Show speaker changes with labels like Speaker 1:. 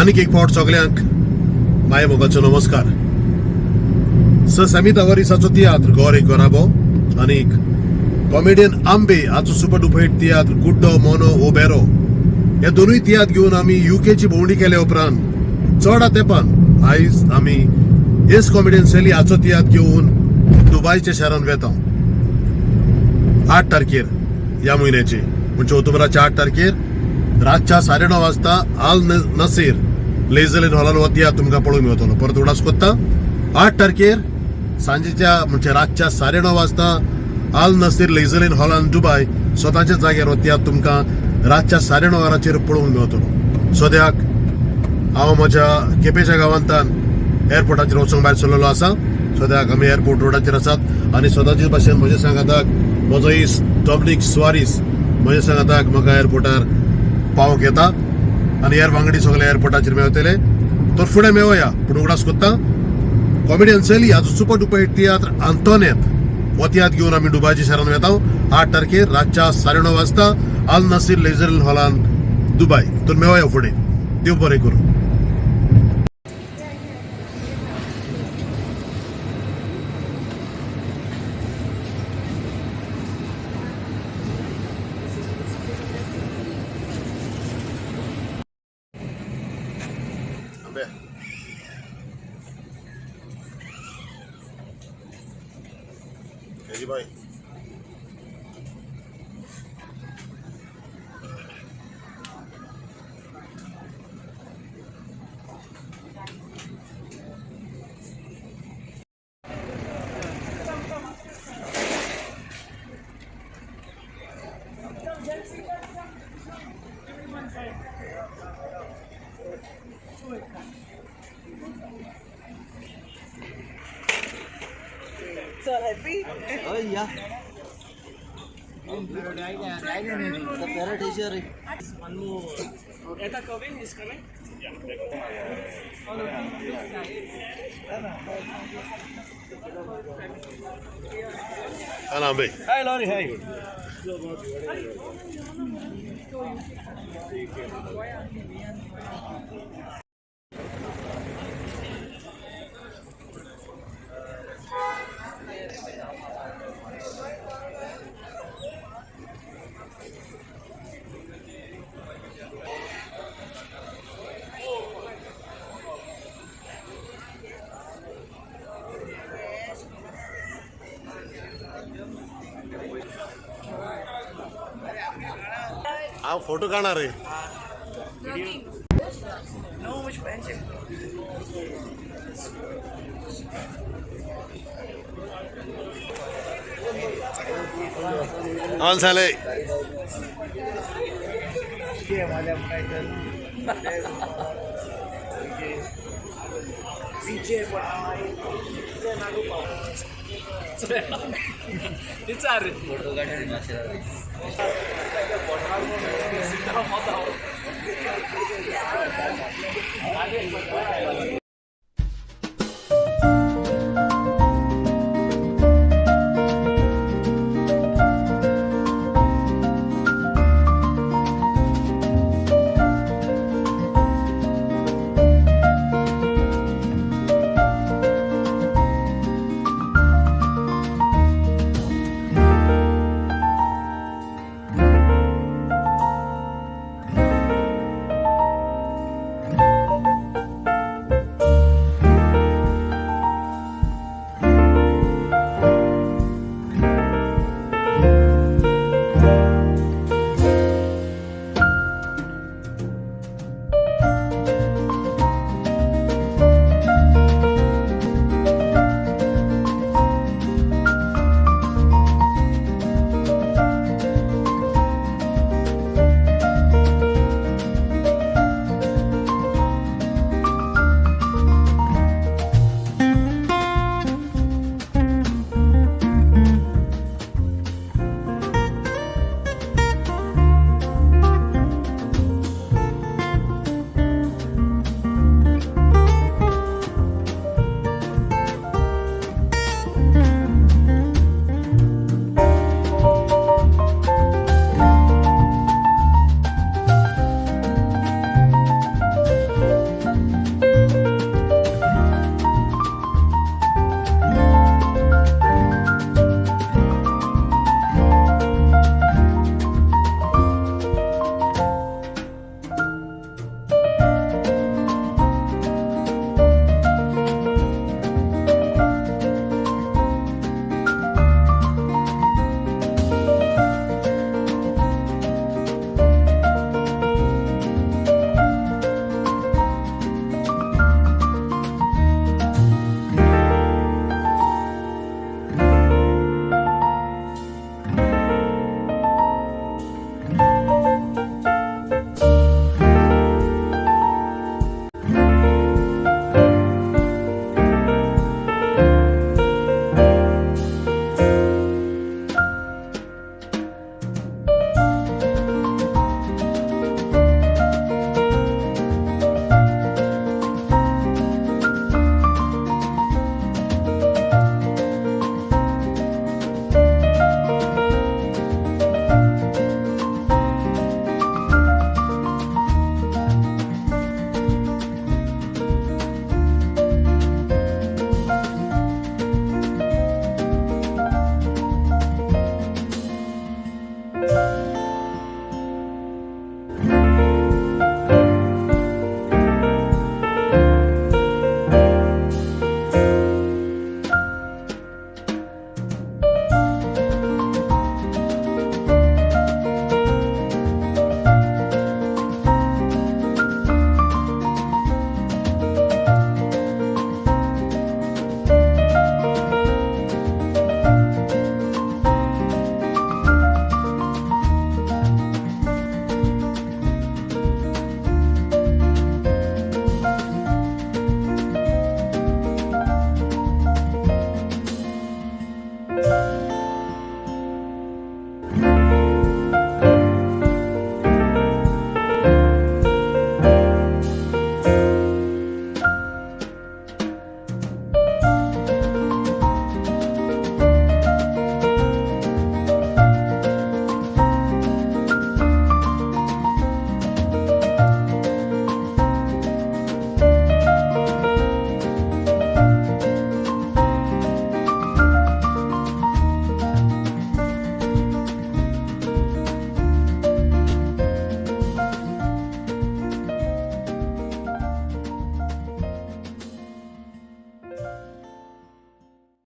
Speaker 1: आनीक एक फावट सगळ्यांक माये मोगाचो नमस्कार. समिता वरिसाचो तियात्र गोर एक गोराबो आनीक कॉमेडियन आंबे हाचो सुपर डुपर हिट तियात्र गुड्डो मोनो ओबेरो हे दोनूय तियात्र घेवन आमी यूकेची भोंवडी केले उपरांत चड तेंपान आयज आमी हेच कॉमेडियन सेली हाचो तियात्र घेवन दुबयच्या शारान वेता 8 तारखेर ह्या म्हयन्याची म्हणजे ऑक्टोबराच्या 8 तारखेर रातच्या 9:30 वाजता आल नसीर लेझरलेन हॉलान हो तियात्र तुमकां पळोवंक मेळटलो. परत उडास कोत्ता 8 तारखेर सांजेच्या म्हणजे रातच्या 9:30 वाजता आल नसीर लेझरलेन हॉलान दुबय स्वताच्या जाग्यार हो तियात्र तुमकां रातच्या 9:30 पळोवंक मेळटलो. सद्याक हांव म्हज्या केपेच्या गांवांतल्यान एअरपोर्टाचेर वचूंक भायर सरलेलो आसा. सद्याक आमी एअरपोर्ट रोडाचेर आसात आनी सदांचे भाशेन म्हजे सांगाताक म्हजो इश्ट डॉमिनिक सुवारीस म्हजे सांगाताक म्हाका एअरपोर्टार पावोवंक येता आनी हेर वांगडी सगळे एअरपोर्टाचेर मेळटले. तर फुडें मेळुया. पूण उगडास कोत्ता कॉमेडियन सेली हाचो सुपर डुपर हिट तियात्र आंतोनेत्ते हो तियात्र घेवन आमी दुबयच्या शारान वेता 8 तारखेर रातच्या 9:30 वाजता आल नसीर लेझरलेन हॉलान दुबय. तर मेळुया फुडें. देव बरें करूं. भाई
Speaker 2: So happy?
Speaker 3: Oh yeah. The parrot is here.
Speaker 2: One more. Eta coming is coming.
Speaker 1: Hello, bhai.
Speaker 3: Hi, Lori. Hi.
Speaker 1: हांव फोटो काढणार रे.
Speaker 2: No much friendship.
Speaker 1: ऑल झाले.
Speaker 2: Tiatr.
Speaker 3: Photo काढायला माशेरा.
Speaker 2: Sit down,